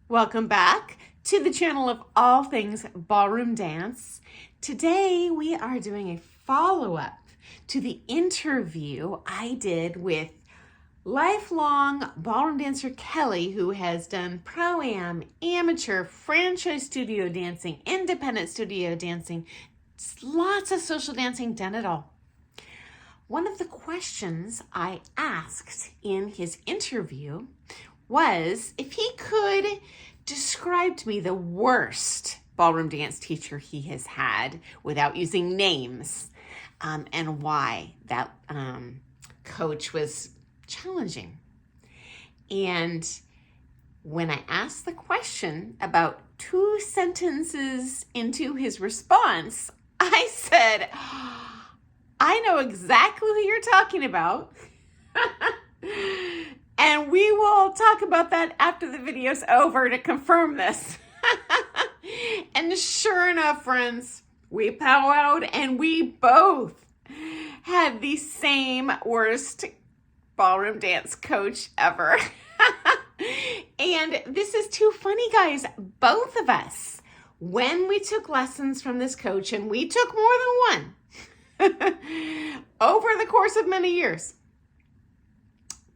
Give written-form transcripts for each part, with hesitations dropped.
Welcome back to the channel of all things ballroom dance. Today we are doing a follow-up to the interview I did with lifelong ballroom dancer Kelly, who has done pro-am, amateur, franchise studio dancing, independent studio dancing, lots of social dancing, done it all. One of the questions I asked in his interview was if he could describe to me the worst ballroom dance teacher he has had without using names, and why that coach was challenging. And when I asked the question, about 2 sentences into his response, I said, I know exactly who you're talking about. And we will talk about that after the video's over to confirm this. And sure enough, friends, we powwowed and we both had the same worst ballroom dance coach ever. And this is too funny, guys. Both of us, when we took lessons from this coach, and we took more than one over the course of many years,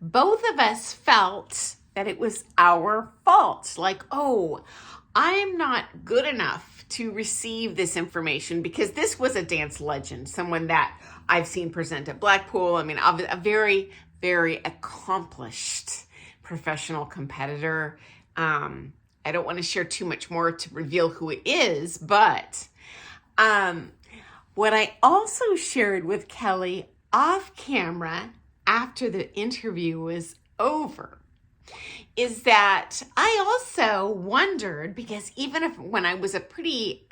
both of us felt that it was our fault. Like, oh, I'm not good enough to receive this information, because this was a dance legend, someone that I've seen present at Blackpool. I mean, a very, very accomplished professional competitor. I don't want to share too much more to reveal who it is, but what I also shared with Kelly off camera after the interview was over is that I also wondered, because even if when I was a pretty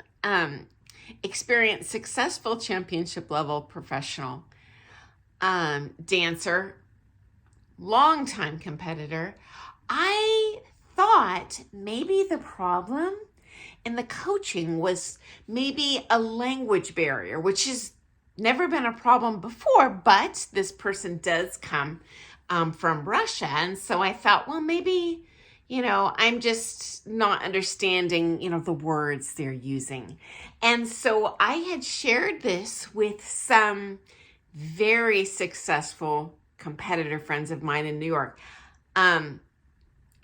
experienced, successful championship level professional dancer, longtime competitor, I thought maybe the problem in the coaching was maybe a language barrier, which has never been a problem before, but this person does come from Russia. And so I thought, well, maybe, I'm just not understanding, the words they're using. And so I had shared this with some very successful competitor friends of mine in New York.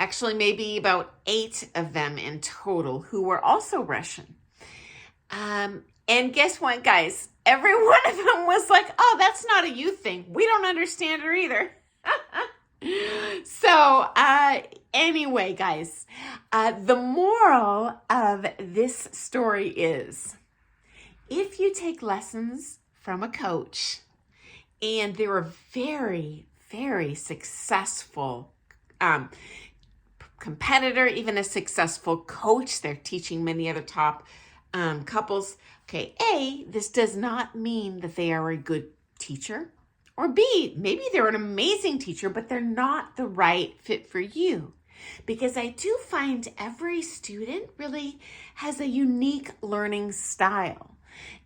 Actually, maybe about 8 of them in total, who were also Russian. And guess what, guys? Every one of them was like, oh, that's not a you thing. We don't understand her either. So anyway, guys, the moral of this story is, if you take lessons from a coach and they're a very, very successful competitor, even a successful coach, they're teaching many other top couples. Okay, A, this does not mean that they are a good teacher. Or B, maybe they're an amazing teacher, but they're not the right fit for you. Because I do find every student really has a unique learning style.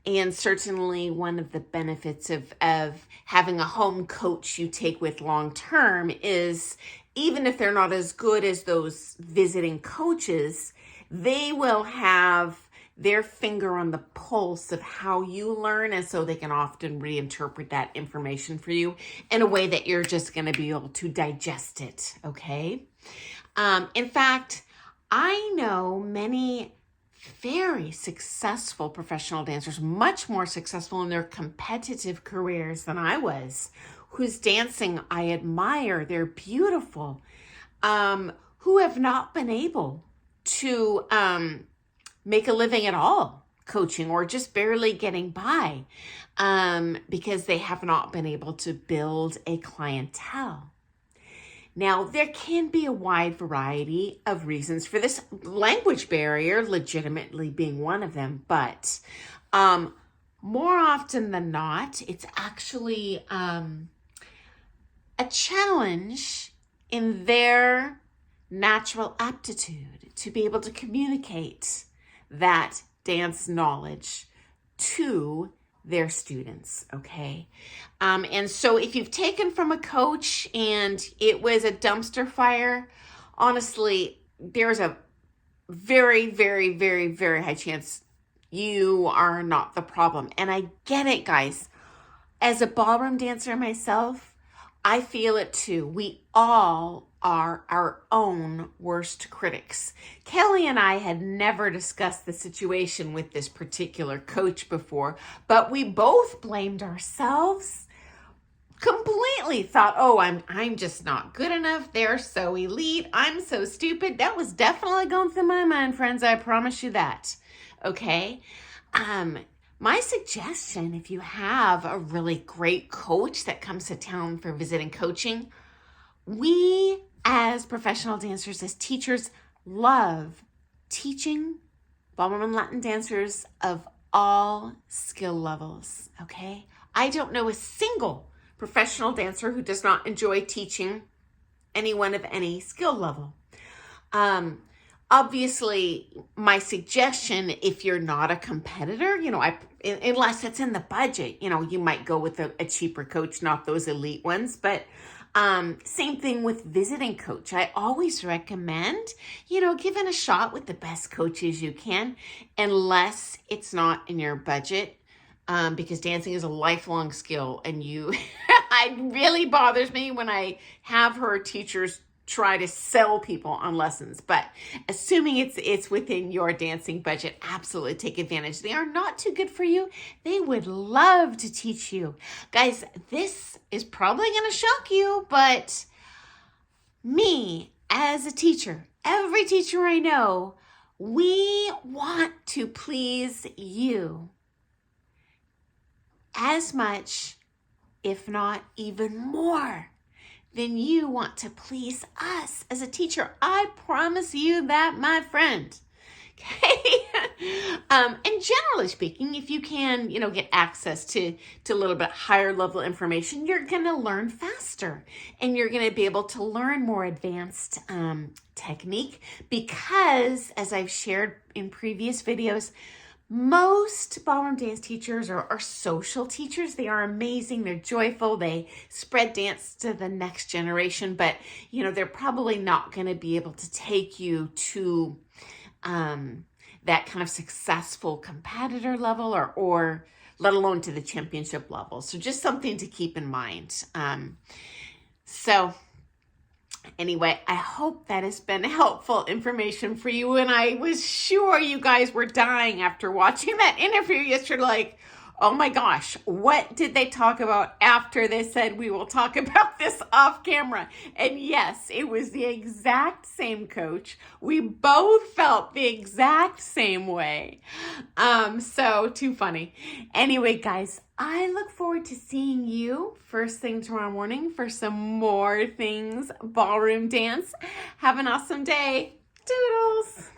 And certainly one of the benefits of having a home coach you take with long term is, even if they're not as good as those visiting coaches, they will have their finger on the pulse of how you learn, and so they can often reinterpret that information for you in a way that you're just going to be able to digest it, okay? In fact, I know many very successful professional dancers, much more successful in their competitive careers than I was, whose dancing I admire, they're beautiful, who have not been able to make a living at all coaching, or just barely getting by, because they have not been able to build a clientele. Now, there can be a wide variety of reasons for this, language barrier legitimately being one of them, but more often than not, it's actually a challenge in their natural aptitude to be able to communicate that dance knowledge to their students, okay? And so if you've taken from a coach and it was a dumpster fire, honestly, there's a very, very, very, very high chance you are not the problem. And I get it, guys. As a ballroom dancer myself, I feel it too. We all are our own worst critics. Kelly and I had never discussed the situation with this particular coach before, but we both blamed ourselves. Completely thought, oh, I'm just not good enough. They're so elite. I'm so stupid. That was definitely going through my mind, friends. I promise you that. Okay. My suggestion, if you have a really great coach that comes to town for visiting coaching, we as professional dancers, as teachers, love teaching ballroom and Latin dancers of all skill levels. Okay. I don't know a single professional dancer who does not enjoy teaching anyone of any skill level. Obviously, my suggestion, if you're not a competitor, unless it's in the budget, you might go with a cheaper coach, not those elite ones. But same thing with visiting coach. I always recommend, giving a shot with the best coaches you can, unless it's not in your budget. Because dancing is a lifelong skill, and it really bothers me when I have her teachers try to sell people on lessons. But assuming it's within your dancing budget, absolutely take advantage. They are not too good for you. They would love to teach you. Guys, this is probably going to shock you, but me as a teacher, every teacher I know, we want to please you as much, if not even more, than you want to please us as a teacher. I promise you that, my friend. Okay. And generally speaking, if you can, get access to a little bit higher level information, you're going to learn faster, and you're going to be able to learn more advanced technique, because, as I've shared in previous videos, most ballroom dance teachers are social teachers. They are amazing. They're joyful. They spread dance to the next generation, but they're probably not going to be able to take you to that kind of successful competitor level, or let alone to the championship level. So just something to keep in mind. Anyway, I hope that has been helpful information for you. And I was sure you guys were dying after watching that interview yesterday. Like, oh my gosh, what did they talk about after they said we will talk about this off camera? And yes, it was the exact same coach. We both felt the exact same way. So too funny. Anyway, guys, I look forward to seeing you first thing tomorrow morning for some more things ballroom dance. Have an awesome day. Doodles.